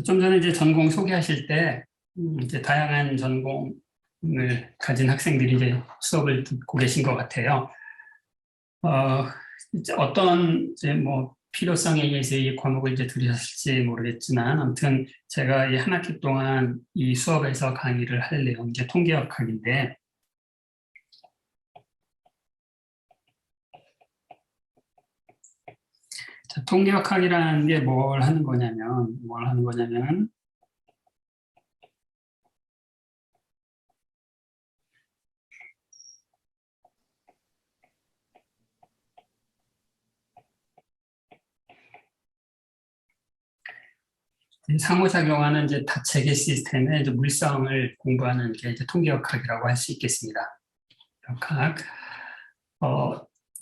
좀 전에 이제 전공 소개하실 때, 이제 다양한 전공을 가진 학생들이 이제 수업을 듣고 계신 것 같아요. 이제 어떤 이제 뭐 필요성에 의해서 이 과목을 이제 들으셨을지 모르겠지만, 아무튼 제가 이 한 학기 동안 이 수업에서 강의를 할 내용, 이제 통계역학인데, 자, 통계역학이라는 게 뭘 하는 거냐면, 상호작용하는 이제 다체계 시스템의 이제 물성을 공부하는 게 이제 통계역학이라고 할 수 있겠습니다. 역학.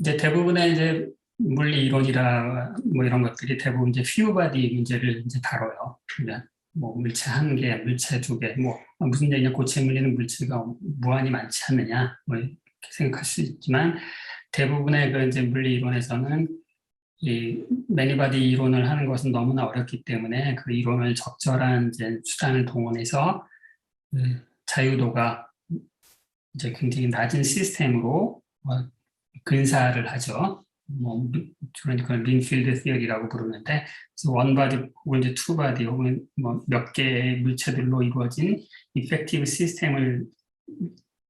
이제 대부분의 이제 물리 이론이라 뭐 이런 것들이 대부분 이제 few body 문제를 이제 다뤄요. 그러면 뭐 물체 한 개, 물체 두 개, 뭐 무슨 얘기냐, 고체 물리는 물체가 무한히 많지 않느냐, 뭐 이렇게 생각할 수 있지만 대부분의 그 이제 물리 이론에서는 이 매니바디 이론을 하는 것은 너무나 어렵기 때문에 그 이론을 적절한 이제 수단을 동원해서 자유도가 이제 굉장히 낮은 시스템으로 근사를 하죠. 뭐 그러니까 링필드 시어리라고 부르는데, 그래서 원바디 혹은 이제 투바디 혹은 뭐 몇 개의 물체들로 이루어진 이펙티브 시스템을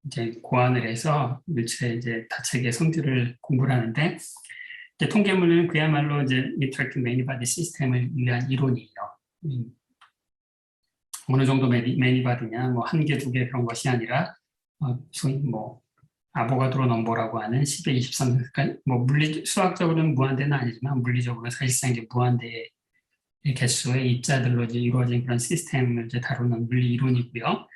이제 고안을 해서 물체의 이제 다체계 성질을 공부를 하는데, 이제 통계물리는 그야말로 이제 인터랙티브 매니바디 시스템을 위한 이론이에요. 어느 정도 매니바디냐, 뭐 한 개, 두 개 그런 것이 아니라 소위 뭐 아보가드로 넘버라고 하는 10의 23, 그러니까 뭐 수학적으로는 무한대는 아니지만 물리적으로는 사실상 이제 무한대의 개수의 입자들로 이제 이루어진 그런 시스템을 이제 다루는 물리 이론이고요.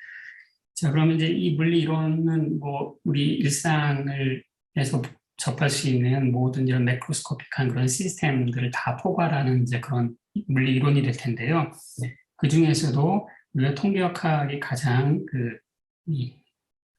자, 그러면 이제 이 물리 이론은 뭐 우리 일상에서 접할 수 있는 모든 이런 매크로스코픽한 그런 시스템들을 다 포괄하는 이제 그런 물리 이론이 될 텐데요. 그 중에서도 우리가 통계역학이 가장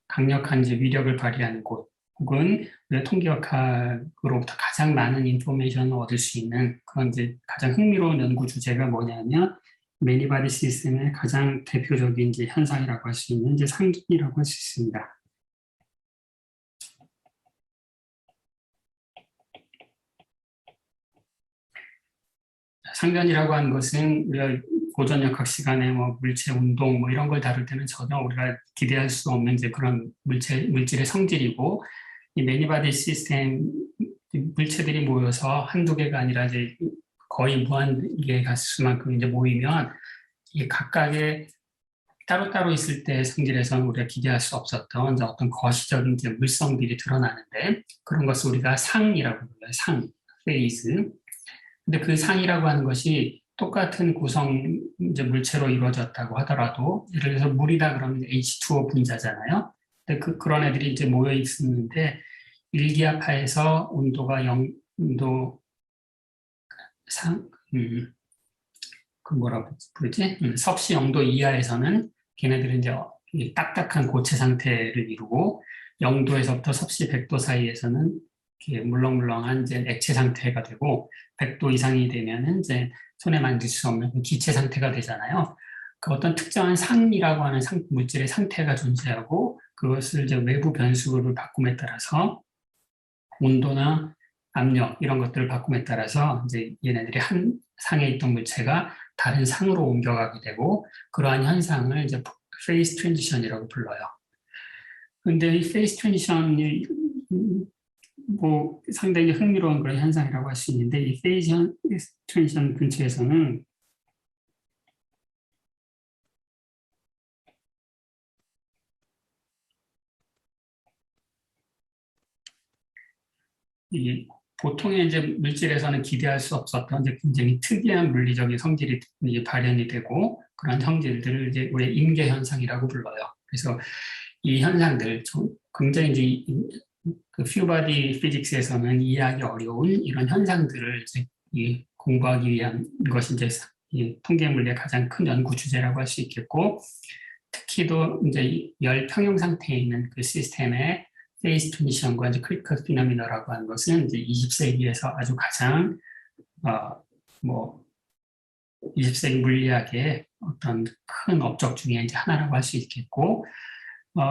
강력한 이제 위력을 발휘하는 곳, 혹은 우리가 통계역학으로부터 가장 많은 인포메이션을 얻을 수 있는 그런 이제 가장 흥미로운 연구 주제가 뭐냐면 매니바디 시스템의 가장 대표적인 이제 현상이라고 할 수 있는 이제 상전이라고 할 수 있습니다. 상전이라고 하는 것은 우리가 고전역학 시간에 뭐 물체 운동 뭐 이런 걸 다룰 때는 전혀 우리가 기대할 수 없는 이제 그런 물질의 성질이고, 이 매니바디 시스템 물체들이 모여서 한두 개가 아니라 이제 거의 무한계 가수만큼 이제 모이면 이 각각의 따로따로 있을 때 성질에서는 우리가 기대할 수 없었던 이제 어떤 거시적인 이제 물성들이 드러나는데, 그런 것을 우리가 상이라고 불러요. 상, 페이즈. 근데 그 상이라고 하는 것이 똑같은 구성 이제 물체로 이루어졌다고 하더라도, 예를 들어서 물이다 그러면 H2O 분자잖아요. 근데 그런 애들이 이제 모여 있었는데 일기압하에서 온도가 0도 상, 그 뭐라고 부르지? 섭씨 0도 이하에서는 걔네들은 이제 딱딱한 고체 상태를 이루고, 0도에서부터 섭씨 100도 사이에서는 물렁물렁한 이제 액체 상태가 되고, 100도 이상이 되면은 이제 손에 만질 수 없는 기체 상태가 되잖아요. 그 어떤 특정한 상이라고 하는 물질의 상태가 존재하고, 그것을 이제 외부 변수를 바꿈에 따라서 온도나 압력 이런 것들을 바꿈에 따라서 이제 얘네들이 한 상에 있던 물체가 다른 상으로 옮겨가게 되고, 그러한 현상을 이제 페이스 트랜지션이라고 불러요. 근데 이 페이스 트랜지션이 뭐 상당히 흥미로운 그런 현상이라고 할 수 있는데, 이 페이스 트랜지션 근처에서는 이 보통의 이제 물질에서는 기대할 수 없었던 이제 굉장히 특이한 물리적인 성질이 이제 발현이 되고, 그런 성질들을 이제 우리 임계 현상이라고 불러요. 그래서 이 현상들 굉장히 이제 그 퓨바디 피직스에서는 이해하기 어려운 이런 현상들을 이제 공부하기 위한 것이 이제 이 통계 물리의 가장 큰 연구 주제라고 할 수 있겠고, 특히도 이제 열 평형 상태에 있는 그 시스템의 페이스 트랜지션과 이제 크리티컬 피노미나라고 하는 것은 이제 20세기에서 아주 가장 뭐 20세기 물리학의 어떤 큰 업적 중에 이제 하나라고 할 수 있겠고,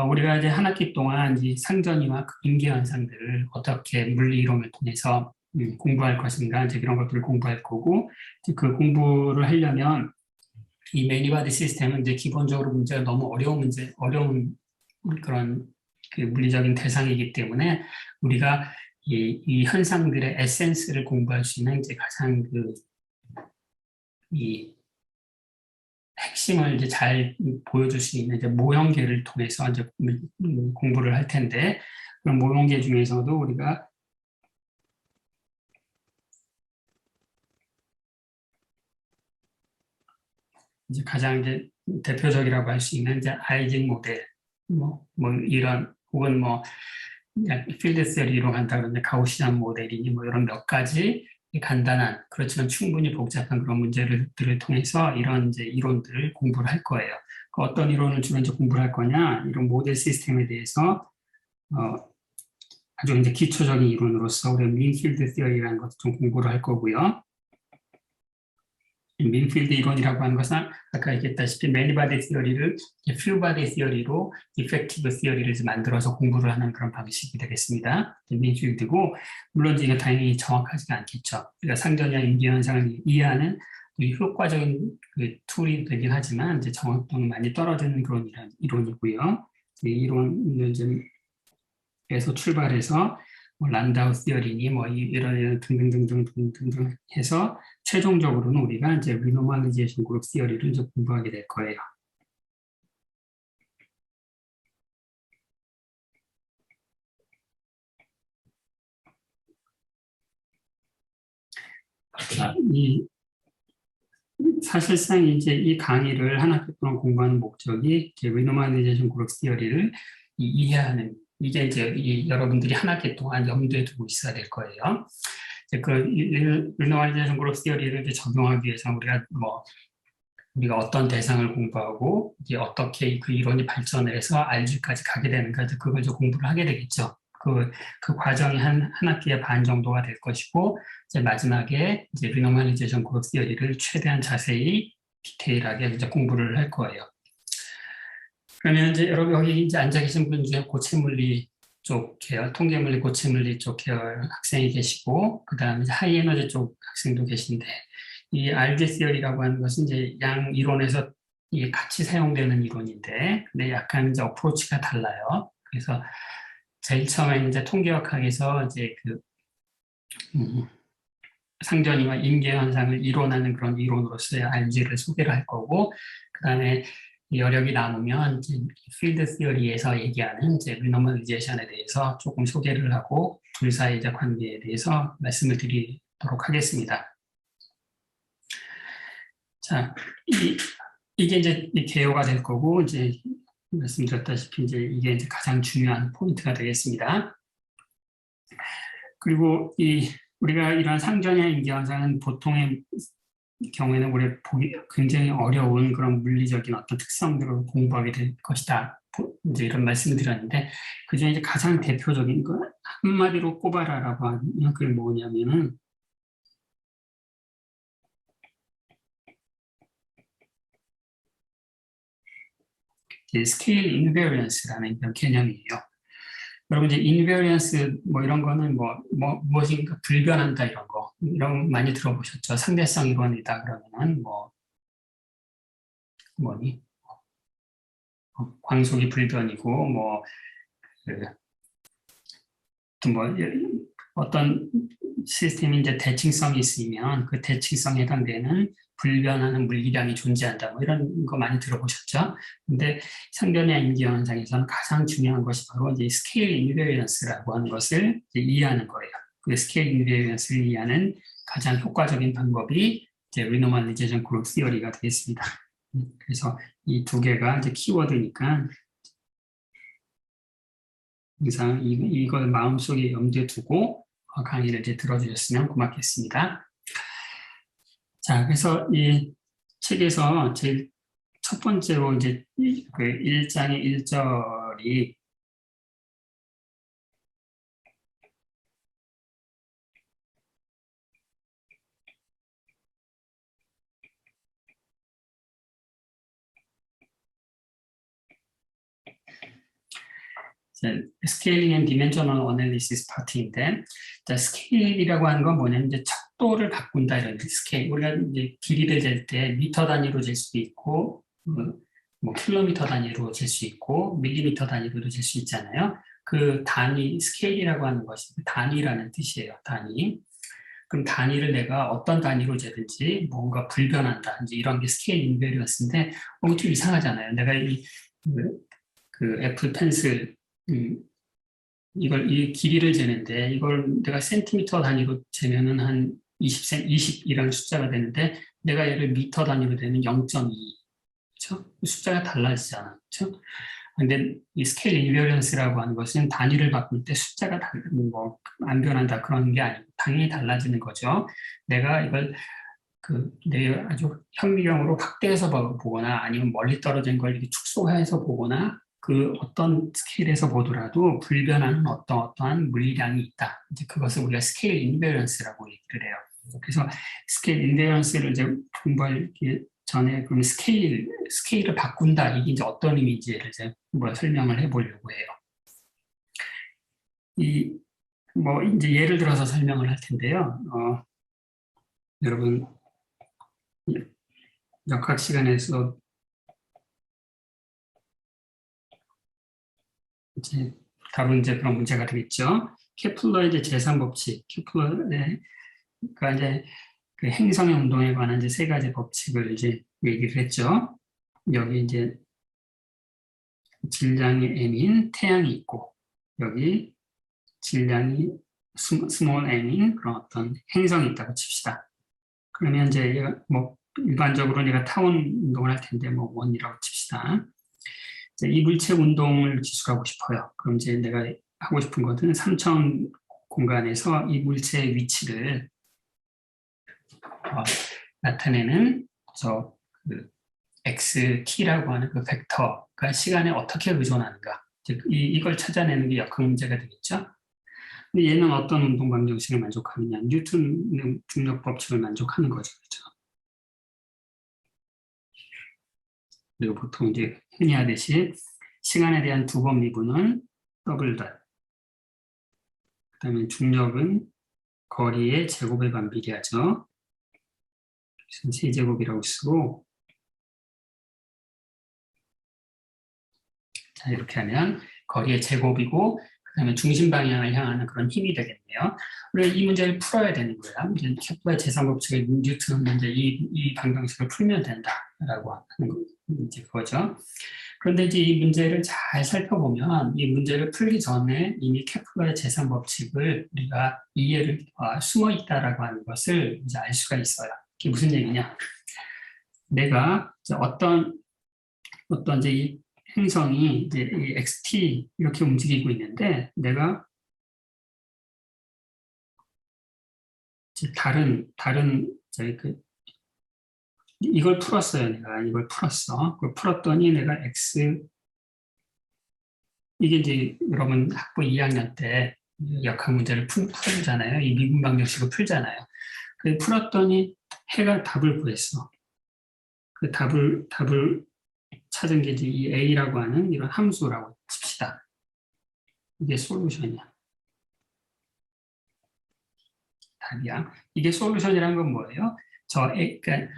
우리가 이제 한 학기 동안 이 상전이와 인기 현상들을 어떻게 물리 이론을 통해서 공부할 것인가, 이제 이런 것들을 공부할 거고, 이제 그 공부를 하려면 이 매니바디 시스템은 이제 기본적으로 문제가 너무 어려운 그런 그 물리적인 대상이기 때문에 우리가 이 현상들의 에센스를 공부할 수 있는 이제 가장 이 핵심을 이제 잘 보여줄 수 있는 이제 모형계를 통해서 이제 공부를 할 텐데, 그런 모형계 중에서도 우리가 이제 가장 이제 대표적이라고 할 수 있는 이제 아이젠 모델, 이런, 혹은 필드 세어리로 간다 그러는데 가우시안 모델이니 이런 몇 가지 간단한, 그렇지만 충분히 복잡한 그런 문제들을 통해서 이런 이제 이론들을 공부를 할 거예요. 그 어떤 이론을 주로 이제 공부를 할 거냐, 이런 모델 시스템에 대해서 아주 이제 기초적인 이론으로서 우리가 민필드 시어리라는 것을 좀 공부를 할 거고요. 민필드 이론이라고 하는 것은 아까 얘기했다시피 매니바디 시어리를 퓨바디 시어리로 이펙티브 시어리를 만들어서 공부를 하는 그런 방식이 되겠습니다. 민필드고, 물론 이게 당연히 정확하지가 않겠죠. 우리가 상전이나 인기 현상을 이해하는 효과적인 그 툴이 되긴 하지만 이제 정확도는 많이 떨어지는 그런 이론이고요. 이 이론을 에서 출발해서 란다우 시어리니 이런 등등등등 해서 최종적으로는 우리가 이제 리노멀리제이션 그룹 시어리를 이제 공부하게 될 거예요. 자, 사실상 이제 이 강의를 한 학기 동안 공부하는 목적이 이제 리노멀리제이션 그룹 시어리를 이해하는, 이게 이제 여러분들이 한 학기 동안 염두에 두고 있어야 될 거예요. 그 리노멀리제이션 그룹 시어리를 이제 적용하기 위해서 우리가 어떤 대상을 공부하고 이제 어떻게 그 이론이 발전을 해서 RG까지 가게 되는가, 그걸 이제 공부를 하게 되겠죠. 그 과정이 한 학기의 반 정도가 될 것이고, 이제 마지막에 이제 리노멀리제이션 그룹 시어리를 최대한 자세히 디테일하게 이제 공부를 할 거예요. 그러면 이제 여러분 여기 이제 앉아 계신 분 중에 고체물리 쪽 계열, 통계물리, 고체물리 쪽 계열 학생이 계시고, 그 다음에 하이에너지 쪽 학생도 계신데, 이 RG 시어리라고 하는 것은 이제 양 이론에서 같이 사용되는 이론인데, 근데 약간 이제 어프로치가 달라요. 그래서 제일 처음에 이제 통계학에서 이제 상전이와 임계 현상을 이론하는 그런 이론으로서의 RG를 소개를 할 거고, 그 다음에 여력이 남으면 이제 필드 시어리에서 얘기하는 이제 리노멀리제이션에 대해서 조금 소개를 하고 둘 사이의 이제 관계에 대해서 말씀을 드리도록 하겠습니다. 자, 이게 이제 개요가 될 거고, 이제 말씀드렸다시피 이제 이게 이제 가장 중요한 포인트가 되겠습니다. 그리고 우리가 이런 상전이나 인기 현상은 보통의 경우에는 우리가 보기 굉장히 어려운 그런 물리적인 어떤 특성들을 공부하게 될 것이다. 이제 이런 말씀을 드렸는데, 그 중에 이제 가장 대표적인 거, 한마디로 꼽아라라고 하면 그게 뭐냐면은, 스케일 인베리언스라는 그런 개념이에요. 여러분 이제 인베리언스 이런 거는 무엇인가 불변한다 이런 거, 이런 거 많이 들어보셨죠? 상대성 이론이다 그러면은 뭐니? 광속이 불변이고 어떤 시스템이 이제 대칭성이 있으면 그 대칭성에 해당되는 불변하는 물리량이 존재한다. 이런 거 많이 들어보셨죠? 근데 상변의 인지 현상에서는 가장 중요한 것이 바로 이제 스케일 인베리언스라고 하는 것을 이해하는 거예요. 그 스케일 인베리언스를 이해하는 가장 효과적인 방법이 이제 리노멀리제이션 그룹 시어리가 되겠습니다. 그래서 이 두 개가 이제 키워드니까 항상 이걸 마음속에 염두에 두고 강의를 이제 들어주셨으면 고맙겠습니다. 자, 그래서 이 책에서 제일 첫 번째로 이제 그 1장의 1절이 스케일링 앤 디멘셔널 어널리시스 파트인데, 스케일이라고 하는 건 뭐냐면 이제 척도를 바꾼다 이런 스케일. 우리가 이제 길이를 잴 때 미터 단위로 잴 수도 있고, 뭐 킬로미터 단위로 잴 수 있고, 밀리미터 단위로도 잴 수 있잖아요. 그 단위 스케일이라고 하는 것이 단위라는 뜻이에요. 단위. 그럼 단위를 내가 어떤 단위로 재든지 뭔가 불변한다. 이제 이런 게 스케일 인베리언스인데, 좀 이상하잖아요. 내가 그 애플 펜슬, 이 길이를 재는데, 이걸 내가 센티미터 단위로 재면은 한 20이라는 숫자가 되는데, 내가 얘를 미터 단위로 되면 0.2. 그렇죠? 숫자가 달라지잖아. 그렇죠? 근데 이 스케일 인베리언스라고 하는 것은 단위를 바꿀 때 숫자가 안 변한다 그런 게 아니고 당연히 달라지는 거죠. 내가 이걸 내 아주 현미경으로 확대해서 보거나 아니면 멀리 떨어진 걸 이렇게 축소해서 보거나 그 어떤 스케일에서 보더라도 불변하는 어떠한 물량이 있다. 이제 그것을 우리가 스케일 인베리언스라고 얘기를 해요. 그래서 스케일 인베리언스를 이제 공부할 전에 그럼 스케일을 바꾼다 이게 이제 어떤 의미인지를 이제 설명을 해보려고 해요. 이제 예를 들어서 설명을 할 텐데요. 여러분 역학 시간에서 이제 답은 이제 그런 문제가 되겠죠. 케플러의 이제 제3법칙, 케플러가 이제 그 행성의 운동에 관한 이제 세 가지 법칙을 이제 얘기를 했죠. 여기 이제 질량이 m인 태양이 있고 여기 질량이 스몰 m인 그런 어떤 행성이 있다고 칩시다. 그러면 이제 일반적으로 내가 타원 운동을 할 텐데 원이라고 칩시다. 이 물체 운동을 기술하고 싶어요. 그럼 이제 내가 하고 싶은 것은 3차원 공간에서 이 물체의 위치를 나타내는 그 xt라고 하는 그 벡터가 시간에 어떻게 의존하는가. 이걸 찾아내는 게 역학 문제가 되겠죠. 근데 얘는 어떤 운동 방정식을 만족하느냐. 뉴턴의 중력 법칙을 만족하는 거죠. 그렇죠? 그리고 보통 이제 흔히 하듯이 시간에 대한 두 번 미분은 더블 닷. 그 다음에 중력은 거리의 제곱에 반비례하죠. 세제곱이라고 쓰고, 자, 이렇게 하면 거리의 제곱이고, 그 다음에 중심 방향을 향하는 그런 힘이 되겠네요. 우리가 이 문제를 풀어야 되는 거예요. 이제 케플러의 제3법칙의 뉴턴은 이제 이 방정식을 풀면 된다라고 하는 거, 이제 그거죠. 그런데 이제 이 문제를 잘 살펴보면 이 문제를 풀기 전에 이미 케플러의 제3법칙을 우리가 이해를 숨어 있다라고 하는 것을 이제 알 수가 있어요. 이게 무슨 얘기냐? 내가 어떤 이제 이 행성이 이제 이 xt 이렇게 움직이고 있는데 내가 이제 다른 이걸 풀었어요. 내가 이걸 풀었어. 그걸 풀었더니 내가 x 이게 이제 여러분 학부 2학년 때 역학 문제를 풀잖아요. 이 미분 방정식을 풀잖아요. 그래서 풀었더니 해가 답을 구했어. 그 답을 찾은 게 이제 이 a라고 하는 이런 함수라고 칩시다. 이게 솔루션이야. 답이야. 이게 솔루션이라는 건 뭐예요? 그러니까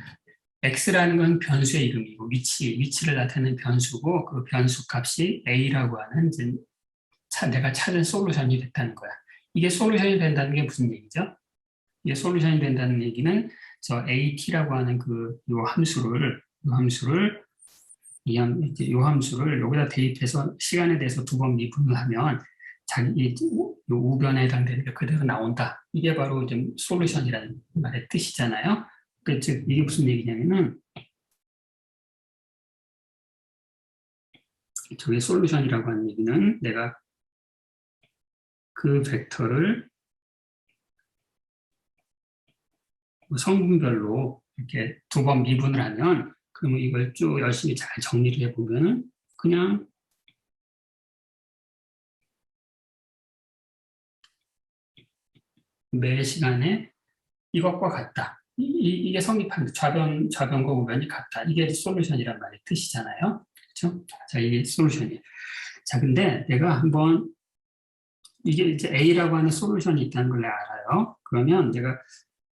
x라는 건 변수의 이름이고 위치를 나타내는 변수고 그 변수 값이 a라고 하는 이제 내가 찾은 솔루션이 됐다는 거야. 이게 솔루션이 된다는 게 무슨 얘기죠? 이게 솔루션이 된다는 얘기는 at라고 하는 요 함수를 여기다 대입해서 시간에 대해서 두 번 미분을 하면 이 우변에 해당되는 게 그대로 나온다. 이게 바로 이제 솔루션이라는 말의 뜻이잖아요. 즉 이게 무슨 얘기냐면은 저게 솔루션이라고 하는 얘기는 내가 그 벡터를 성분별로 이렇게 두 번 미분을 하면 그러면 이걸 쭉 열심히 잘 정리를 해보면 그냥 매 시간에 이것과 같다. 이게 성립합니다. 좌변과 우변이 같다. 이게 솔루션이란 말의 뜻이잖아요. 그렇죠? 자, 이게 솔루션이에요. 자, 근데 내가 한번 이게 이제 A라고 하는 솔루션이 있다는 걸 내가 알아요. 그러면 내가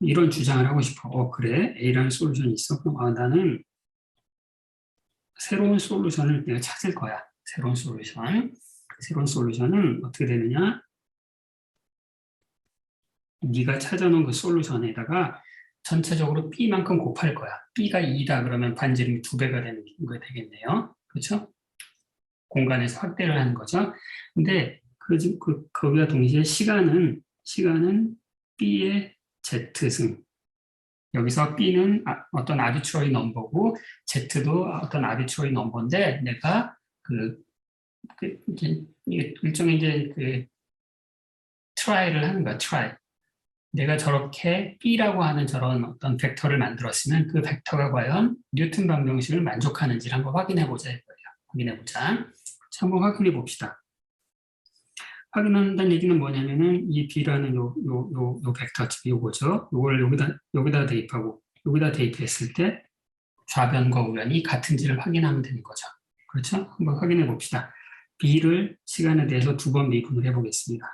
이런 주장을 하고 싶어. 그래, A라는 솔루션이 있어. 그럼 나는 새로운 솔루션을 내가 찾을 거야. 새로운 솔루션. 새로운 솔루션은 어떻게 되느냐? 네가 찾아놓은 그 솔루션에다가 전체적으로 B만큼 곱할 거야. B가 2다 그러면 반지름이 2배가 되는 거 되겠네요. 그렇죠? 공간에서 확대를 하는 거죠. 근데 거기와 동시에 시간은 B의 Z승. 여기서 B는 어떤 아비트러리 넘버고 Z도 어떤 아비트러리 넘버인데 내가 이게 일종의 이제 트라이를 하는 거야. 트라이. 내가 저렇게 B라고 하는 저런 어떤 벡터를 만들었으면 그 벡터가 과연 뉴턴 방정식을 만족하는지를 한번 확인해 보자 이거예요. 확인해 보자. 한번 확인해 봅시다. 확인한다는 얘기는 뭐냐면은 이 B라는 요 벡터 요거죠. 요걸 여기다 대입하고 여기다 대입했을 때 좌변과 우변이 같은지를 확인하면 되는 거죠. 그렇죠? 한번 확인해 봅시다. B를 시간에 대해서 2번 미분을 해 보겠습니다.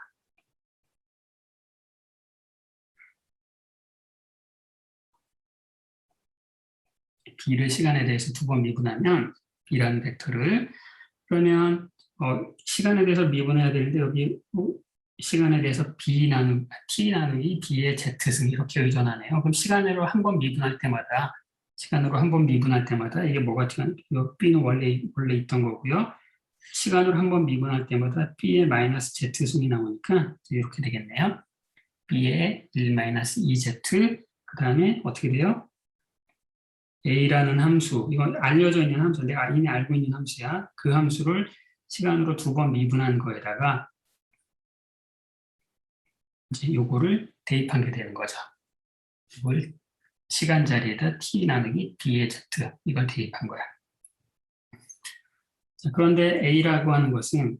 B를 시간에 대해서 2번 미분하면 B라는 벡터를 그러면 시간에 대해서 미분해야 되는데 여기 시간에 대해서 T 나누기 B의 Z승 이렇게 의존하네요. 그럼 시간으로 한 번 미분할 때마다 이게 뭐가 B는 원래 있던 거고요. 시간으로 한 번 미분할 때마다 B의 마이너스 Z승이 나오니까 이렇게 되겠네요. B의 1-2Z 그 다음에 어떻게 돼요? A라는 함수, 이건 알려져 있는 함수, 내가 이미 알고 있는 함수야. 그 함수를 시간으로 2번 미분한 거에다가 이제 요거를 대입하게 되는 거죠. 이걸 시간 자리에다 t 나누기 b의 z 이걸 대입한 거야. 자, 그런데 A라고 하는 것은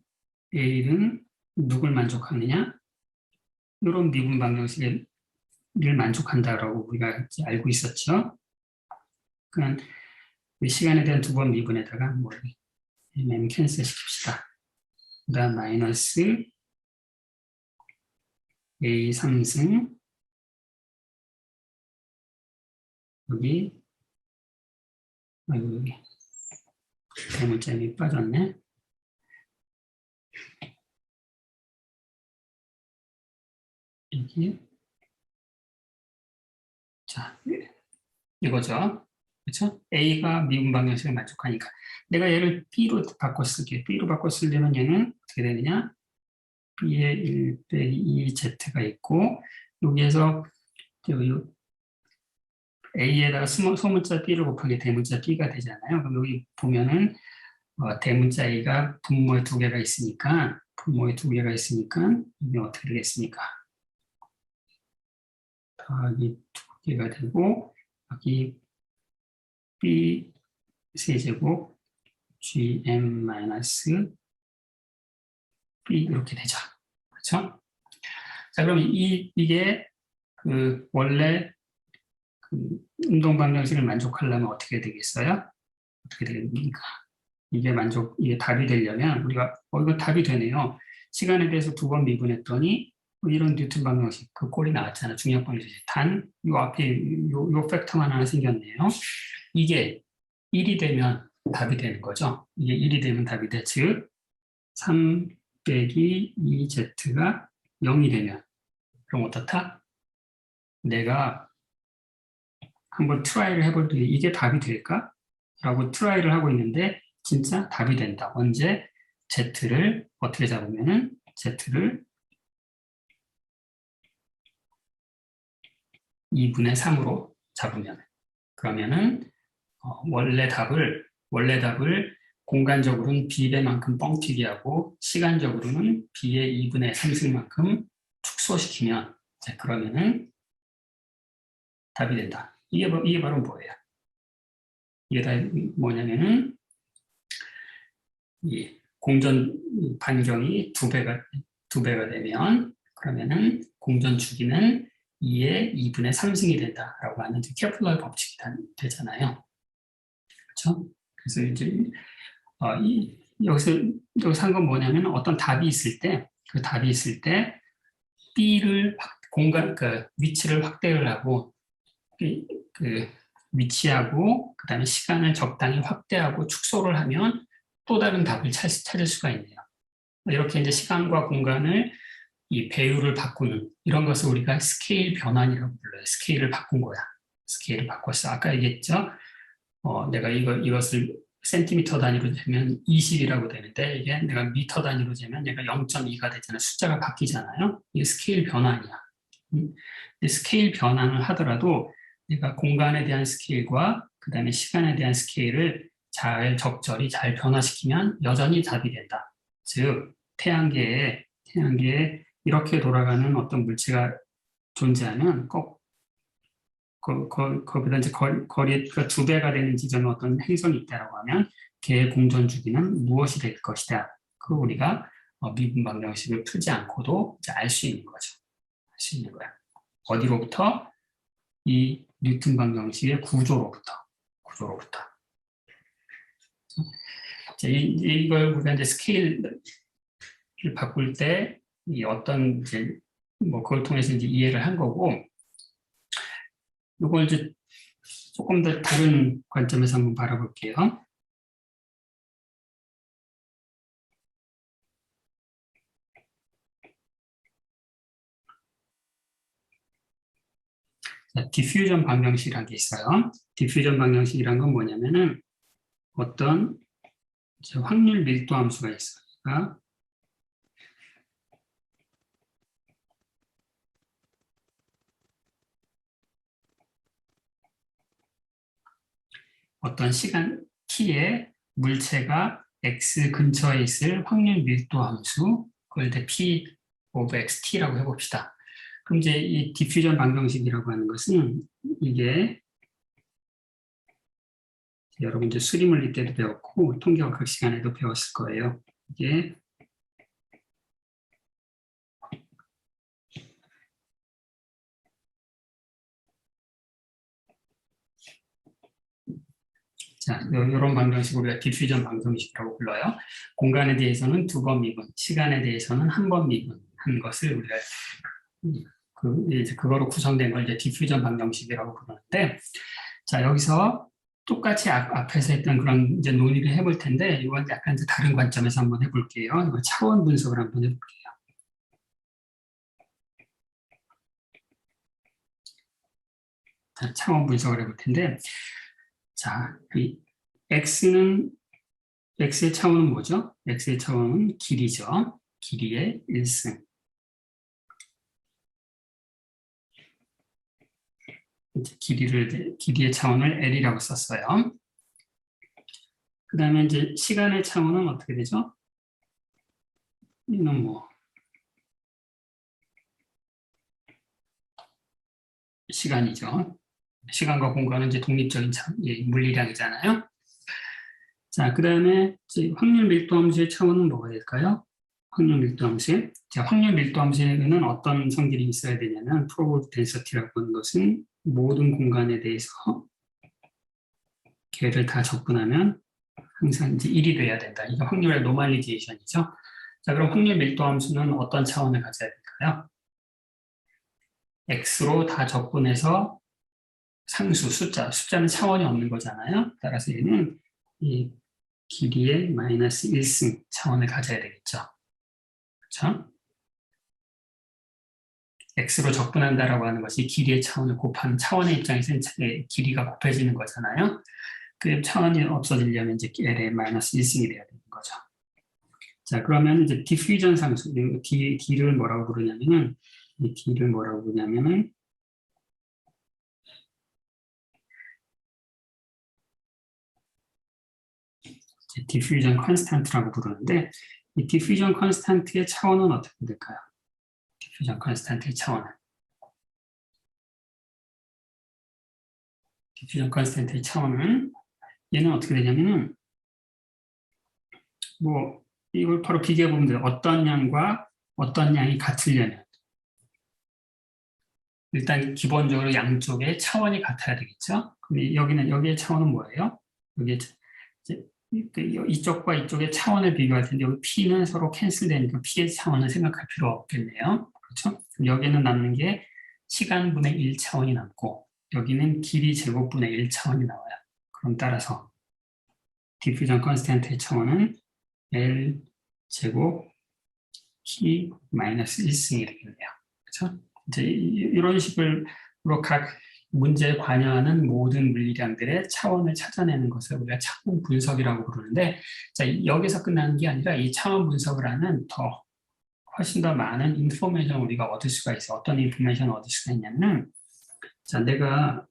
A는 누굴 만족하느냐? 이런 미분 방정식을 만족한다라고 우리가 이제 알고 있었죠. 그러니까 시간에 대한 2번 미분에다가 캔슬 시킵시다. 그 다음 마이너스 A 3승 여기 대문자음이 빠졌네. 여기 자 이거죠. 그렇죠? A가 미분 방정식을 만족하니까 내가 얘를 B로 바꿔 쓸게. B로 바꿔 쓰려면 얘는 어떻게 되느냐? B의 1 빼기 2Z가 있고 여기에서 A에다가 소문자 B를 곱하기 대문자 B가 되잖아요. 그럼 여기 보면은 대문자 A가 분모에 2개가 있으니까 이게 어떻게 되겠습니까? 더하기 2개가 되고 여기 B 세제곱 GM 마이너스 B 이렇게 되죠. 그렇죠? 자, 그럼 이게 원래 운동 방정식을 만족하려면 어떻게 되겠어요? 어떻게 되겠습니까? 이게 답이 되려면 우리가 이거 답이 되네요. 시간에 대해서 2번 미분했더니 이런 뉴턴 방정식 그 꼴이 나왔잖아. 중력 방정식 단 이 앞에 요 팩터만 하나 생겼네요. 이게 1이 되면 답이 되는 거죠. 이게 1이 되면 답이 돼. 즉 3 빼기 2Z가 0이 되면 그럼 어떻다? 내가 한번 트라이를 해볼 때 이게 답이 될까? 라고 트라이를 하고 있는데 진짜 답이 된다. 언제? Z를 어떻게 잡으면은 Z를 2분의 3으로 잡으면 그러면은 원래 답을 공간적으로는 B배만큼 뻥튀기 하고 시간적으로는 B의 2분의 3승만큼 축소시키면 그러면은 답이 된다. 이게 바로 뭐예요? 이게 다 뭐냐면은 이 공전 반경이 2배가 되면 그러면은 공전 주기는 2의 2분의 3승이 된다라고 하는 케플러의 법칙이 되잖아요. 그렇죠? 그래서 이제 여기서 한 건 뭐냐면 어떤 답이 있을 때, 그 답이 있을 때 B를 그 위치를 확대를 하고 그 위치하고 그다음에 시간을 적당히 확대하고 축소를 하면 또 다른 답을 찾을 수가 있네요. 이렇게 이제 시간과 공간을 이 배율을 바꾸는 이런 것을 우리가 스케일 변환이라고 불러요. 스케일을 바꾼 거야. 스케일을 바꿨어. 아까 얘기했죠. 내가 이것을 센티미터 단위로 재면 20이라고 되는데 이게 내가 미터 단위로 재면 얘가 0.2가 되잖아요. 숫자가 바뀌잖아요. 이게 스케일 변환이야. 스케일 변환을 하더라도 내가 공간에 대한 스케일과 그 다음에 시간에 대한 스케일을 적절히 잘 변화시키면 여전히 답이 된다. 즉 태양계에 이렇게 돌아가는 어떤 물체가 존재하면 꼭 거기다 이제 거리가 2배가 되는 지점에 어떤 행성이 있다라고 하면 걔의 공전 주기는 무엇이 될 것이다. 그 우리가 미분 방정식을 풀지 않고도 알 수 있는 거죠. 알 수 있는 거야. 어디로부터? 이 뉴턴 방정식의 구조로부터. 이걸 우리가 이제 스케일을 바꿀 때 이 어떤 이제 뭐 그걸 통해서 이제 이해를 한 거고, 이걸 이제 조금 더 다른 관점에서 한번 바라볼게요. 디퓨전 방정식이라는 게 있어요. 디퓨전 방정식이란 건 뭐냐면은 어떤 확률 밀도 함수가 있어요. 그러니까 어떤 시간 t에 물체가 x 근처에 있을 확률 밀도 함수, 그걸 이제 p of xt라고 해봅시다. 그럼 이제 이 디퓨전 방정식이라고 하는 것은 이게 여러분 이제 수리물리 때도 배웠고 통계학학 시간에도 배웠을 거예요. 이게 자, 이런 방정식을 우리가 디퓨전 방정식이라고 불러요. 공간에 대해서는 2번 미분, 시간에 대해서는 1번 미분한 것을 우리가 이제 그거로 구성된 걸 이제 디퓨전 방정식이라고 부르는데, 자 여기서 똑같이 앞에서 했던 그런 이제 논의를 해볼 텐데, 이건 약간 이제 다른 관점에서 한번 해볼게요. 이거 차원 분석을 한번 해볼게요. 자, 차원 분석을 해볼 텐데, 자, 이 x의 차원은 뭐죠? x의 차원은 길이죠. 길이의 1승. 길이의 차원을 L이라고 썼어요. 그 다음에 이제 시간의 차원은 어떻게 되죠? 이는 뭐, 시간이죠. 시간과 공간은 이제 독립적인 물리량이잖아요. 자, 그 다음에 확률 밀도 함수의 차원은 뭐가 될까요? 확률 밀도 함수에. 자, 확률 밀도 함수에는 어떤 성질이 있어야 되냐면, probability density라고 하는 것은 모든 공간에 대해서 걔를 다 접근하면 항상 이제 1이 돼야 된다. 이게 확률의 노멀리제이션이죠. 자, 그럼 확률 밀도 함수는 어떤 차원을 가져야 될까요? x로 다 접근해서 상수, 숫자는 차원이 없는 거잖아요. 따라서 얘는 이 길이의 마이너스 1승 차원을 가져야 되겠죠. 그렇죠? x로 접근한다라고 하는 것이 길이의 차원을 곱하는 차원의 입장에서는 길이가 곱해지는 거잖아요. 그 차원이 없어지려면 이제 l의 마이너스 1승이 돼야 되는 거죠. 자, 그러면 이제 디퓨전 상수, D를 뭐라고 부르냐면은, 이 D를 뭐라고 부르냐면은, 디퓨전 컨스탄트라고 부르는데, 이 디퓨전 컨스탄트의 차원은 어떻게 될까요? 디퓨전 컨스탄트의 차원은. 디퓨전 컨스탄트의 차원은, 얘는 어떻게 되냐면은, 뭐, 이걸 바로 비교해 보면 돼요. 어떤 양과 어떤 양이 같으려면. 일단 기본적으로 양쪽의 차원이 같아야 되겠죠. 근데 여기의 차원은 뭐예요? 여기에 이쪽과 이쪽의 차원을 비교할 텐데 여기 P는 서로 캔슬되니까 P의 차원을 생각할 필요 없겠네요. 그렇죠? 여기는 남는 게 시간분의 1차원이 남고 여기는 길이 제곱분의 1차원이 나와요. 그럼 따라서 디퓨전 컨스탄트의 차원은 L 제곱 T 마이너스 1승이 되겠네요. 그렇죠? 이제 이런 식으로 각 문제에 관여하는 모든 물리량들의 차원을 찾아내는 것을 우리가 차원 분석이라고 부르는데, 자, 여기서 끝나는 게 아니라 이 차원 분석을 하는 훨씬 더 많은 인포메이션을 우리가 얻을 수가 있어. 어떤 인포메이션을 얻을 수가 있냐면, 자, 내가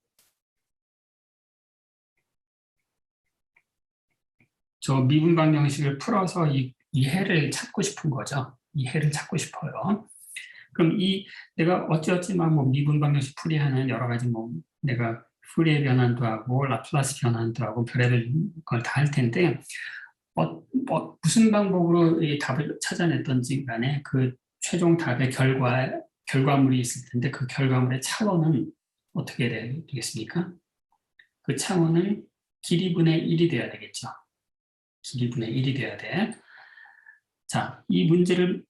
저 미분방 형식을 풀어서 이 해를 찾고 싶은 거죠. 이 해를 찾고 싶어요. 그럼 내가 어찌어찌 막 뭐 미분방 형식 풀이하는 여러 가지 뭐 내가 푸리에 변환도 하고 라플라스 변환도 하고 별의별 걸 다 할 텐데 무슨 방법으로 이 답을 찾아냈던지 간에 그 최종 답의 결과물이 있을 텐데 그 결과물의 차원은 어떻게 되겠습니까? 그 차원은 길이분의 1이 돼야 되겠죠. 길이분의 1이 돼야 돼. 자, 이 문제를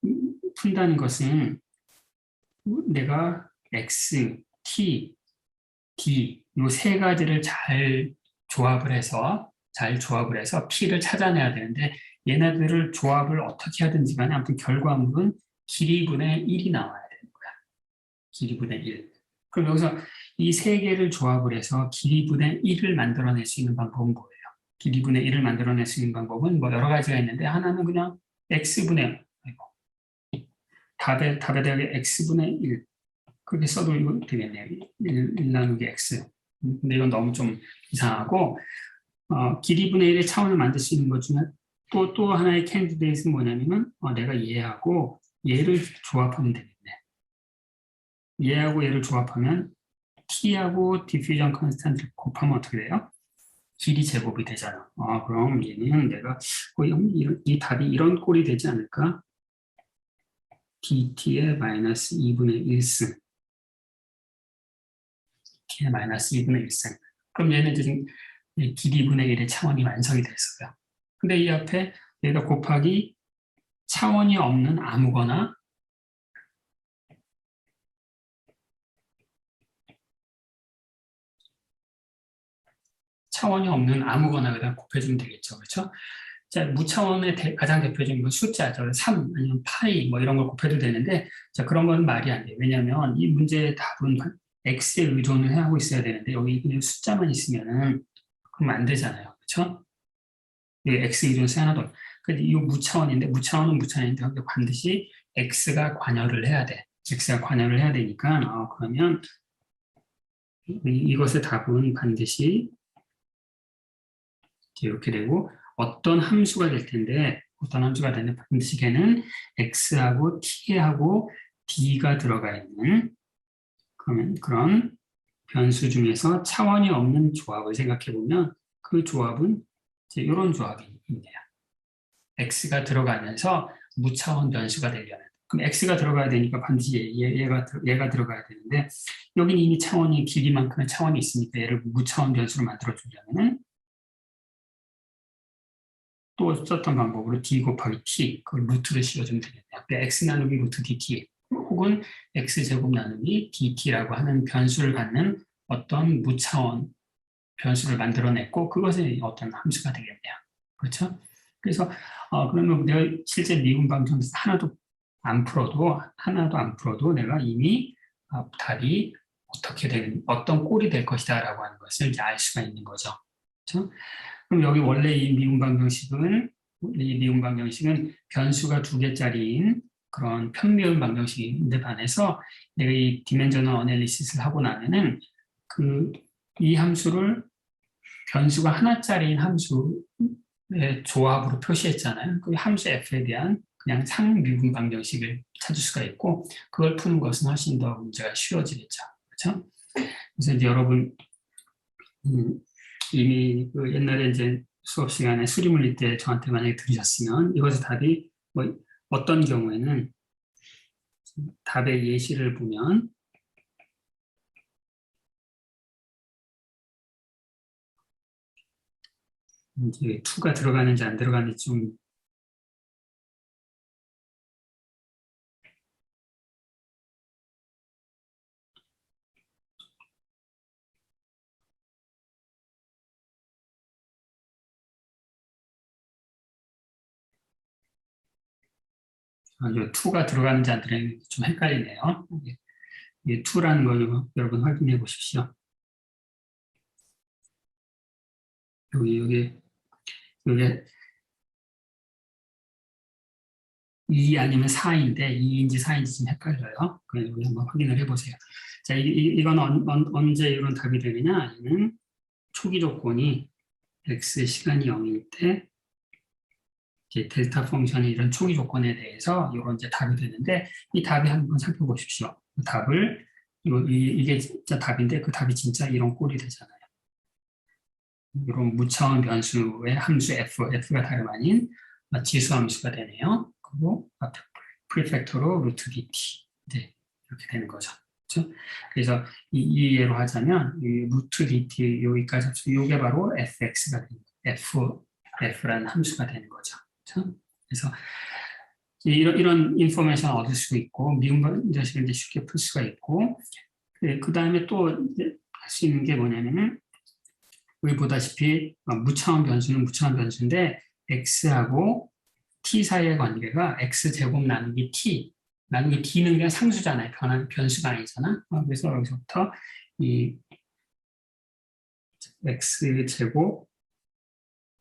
푼다는 것은 내가 X, T, D 이 세 가지를 잘 조합을 해서 P를 찾아내야 되는데 얘네들을 조합을 어떻게 하든지 간에 아무튼 결과물은 길이분의 1이 나와야 되는 거야. 길이분의 1. 그럼 여기서 이 세 개를 조합을 해서 길이분의 1을 만들어낼 수 있는 방법은 뭐예요? 길이분의 1을 만들어낼 수 있는 방법은 뭐 여러 가지가 있는데 하나는 그냥 X분의 답에 대하여 X분의 1 그렇게 써도 이거 되겠네요. 1 나누기 X. 근데 이건 너무 좀 이상하고 길이분의 1의 차원을 만들 수 있는 것 중에 또 하나의 캔디데이트는 뭐냐면 내가 얘하고 얘를 조합하면 되겠네. 얘하고 얘를 조합하면 t하고 디퓨전 컨스탄트 곱하면 어떻게 돼요? 길이 제곱이 되잖아. 그럼 얘는 내가 이 답이 이런 꼴이 되지 않을까? dt의 마이너스 2분의 1승 t의 마이너스 2분의 1승 그럼 얘는 지금 길이분의 1의 차원이 완성이 됐어요. 근데 이 앞에 얘가 곱하기 차원이 없는 아무거나 그다 곱해주면 되겠죠. 그렇죠? 자, 무차원의 가장 대표적인 건 숫자죠. 3 아니면 파이 뭐 이런 걸 곱해도 되는데 자, 그런 건 말이 안 돼요. 왜냐하면 이 문제의 답은 x에 의존을 하고 있어야 되는데 여기 그냥 숫자만 있으면은 그럼 안 되잖아요. 그렇죠? x 의존수 하나도 없고. 근데 이 무차원은 무차원인데 반드시 x가 관여를 해야 돼. x가 관여를 해야 되니까 그러면 이것의 답은 반드시 이렇게 되고 어떤 함수가 될 텐데 반드시 걔는 x하고 t하고 d가 들어가 있는 그런 변수 중에서 차원이 없는 조합을 생각해 보면 그 조합은 이제 이런 조합이 있네요. x가 들어가면서 무차원 변수가 되려는. 그럼 x가 들어가야 되니까 반드시 얘가 들어가야 되는데 여기는 이미 차원이 길이만큼의 차원이 있으니까 얘를 무차원 변수로 만들어 주려면 또 썼던 방법으로 d 곱하기 t 그 루트를 씌워주면 되겠네요. x 나누기 루트 dt 혹은 x제곱 나누기 dt라고 하는 변수를 갖는 어떤 무차원 변수를 만들어냈고 그것이 어떤 함수가 되겠네요. 그렇죠? 그래서 그러면 내가 실제 미분 방정식 하나도 안 풀어도 내가 이미 답이 어떤 꼴이 될 것이다라고 하는 것을 이제 알 수가 있는 거죠. 그렇죠? 그럼 여기 원래 이 미분 방정식은 변수가 2개짜리인 그런 편미분 방정식인데 반해서 내가 이 디멘저널 어널리시스를 하고 나면은 이 함수를 변수가 하나짜리인 함수의 조합으로 표시했잖아요. 그 함수 f에 대한 그냥 상미분 방정식을 찾을 수가 있고 그걸 푸는 것은 훨씬 더 문제가 쉬워지겠죠. 그렇죠? 그래서 이제 여러분 이미 그 옛날에 이제 수업 시간에 수리물리 때 저한테 만약에 들으셨으면 이것의 답이 뭐 어떤 경우에는 답의 예시를 보면 이제 2가 들어가는지 안 들어가는지 좀 이 2가 들어가는지 안 들어가는지 좀 헷갈리네요. 이게 2라는 걸 여러분 확인해 보십시오. 여기 2 아니면 4인데 2인지 4인지 좀 헷갈려요. 그래서 여기 한번 확인을 해보세요. 자, 이건 언제 이런 답이 되느냐? 얘는 초기 조건이 x 시간이 0일 때 이제 델타 펑션의 이런 초기 조건에 대해서 이런 이제 답이 되는데 이 답이 한번 살펴보십시오. 그 답을 이게 진짜 답인데 그 답이 진짜 이런 꼴이 되잖아요. 이런 무차원 변수의 함수 f가 다름 아닌 지수 함수가 되네요. 그리고 앞에 프리팩터로 루트 dt 네, 이렇게 되는 거죠. 그렇죠? 그래서 이 예로 하자면 이 루트 dt 여기까지 합쳐 이게 바로 fx가 되는 거예요. f라는 함수가 되는 거죠. 그렇죠? 그래서 이런 인포메이션을 얻을 수 있고 미분 방정식을 이제 쉽게 풀 수가 있고 그 다음에 또 할 수 있는 게 뭐냐면은 여기 보다시피 무차원 변수는 무차원 변수인데 x하고 t 사이의 관계가 x제곱 나누기 t 나누기 t는 그냥 상수잖아요. 변수가 아니잖아. 그래서 여기서부터 이 x제곱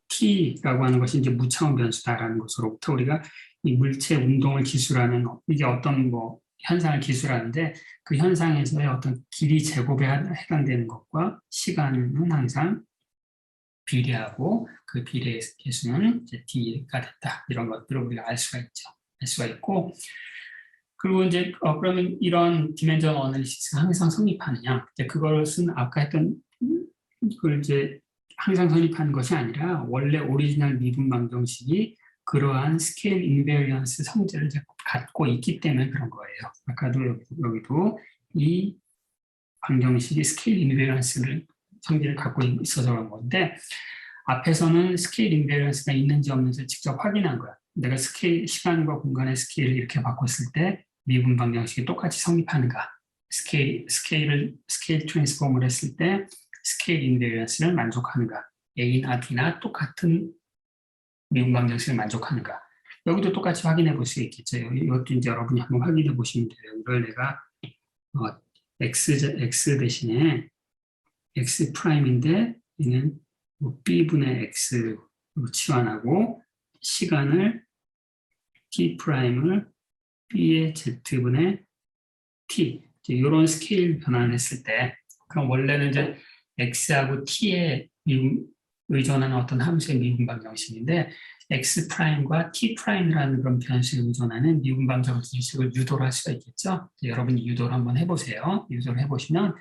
t라고 하는 것이 이제 무차원 변수다라는 것으로부터 우리가 이 물체 운동을 기술하는 이게 어떤 뭐 현상을 기술하는데 그 현상에서의 어떤 길이 제곱에 해당되는 것과 시간은 항상 비례하고 그 비례의 개수는 이제 d가 됐다. 이런 것들을 우리가 알 수가 있죠. 알 수가 있고 그리고 이제 그러면 이런 디멘전 어널리시스가 항상 성립하느냐? 이제 그것은 아까 했던 그걸 이제 항상 성립하는 것이 아니라 원래 오리지널 미분 방정식이 그러한 스케일 인베리언스 성질을 갖고 있기 때문에 그런 거예요. 아까도 여기도 이 방정식이 스케일 인베리언스를 성질을 갖고 있어서 그런 건데 앞에서는 스케일 인베리언스가 있는지 없는지 직접 확인한 거야. 내가 시간과 공간의 스케일을 이렇게 바꿨을 때 미분 방정식이 똑같이 성립하는가? 스케일 트랜스폼을 했을 때 스케일 인베리언스를 만족하는가? A나 B나 똑같은 미분 방정식을 만족하는가? 여기도 똑같이 확인해 볼 수 있겠죠. 이것도 이제 여러분이 한번 확인해 보시면 돼요. 이걸 내가 x 대신에 x 프라임인데 얘는 b분의 x로 치환하고 시간을 t 프라임을 b의 z분의 t 이런 스케일 변환을 했을 때 그럼 원래는 이제 x하고 t에 의존하는 어떤 함수의 미분 방정식인데 x 프라임과 t 프라임이라는 그런 변수에 의존하는 미분 방정식을 유도를 할 수가 있겠죠. 여러분이 유도를 한번 해보세요. 유도를 해보시면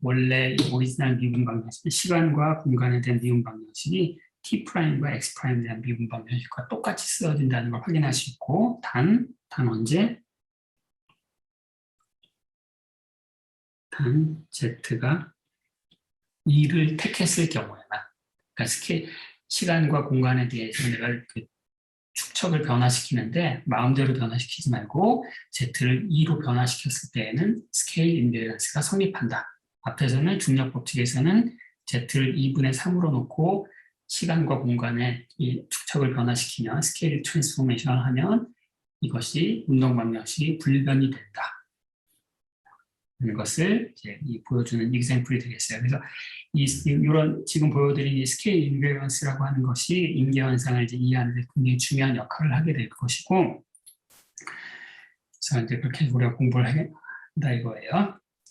원래 오리지널 미분 방정식, 시간과 공간에 대한 미분 방정식이 t''과 x''에 대한 미분 방정식과 똑같이 쓰여진다는 걸 확인할 수 있고 단 언제? 단 z가 2를 택했을 경우에만 그러니까 시간과 공간에 대해서 내가 그 축척을 변화시키는데 마음대로 변화시키지 말고 z를 2로 변화시켰을 때에는 스케일 인베런스가 성립한다. 앞에서는 중력 법칙에서는 z를 2분의 3으로 놓고 시간과 공간의 이 축척을 변화시키면 스케일 트랜스포메이션을 하면 이것이 운동 방정식이 불변이 된다. 는 것을 이제 보여주는 example이 되겠어요. 그래서 이런 지금 보여드린 이 스케일 인베런스라고 하는 것이 인계 현상을 이제 이해하는 데 굉장히 중요한 역할을 하게 될 것이고, 그래서 이제 그렇게 우리가 공부를 한다 이거예요.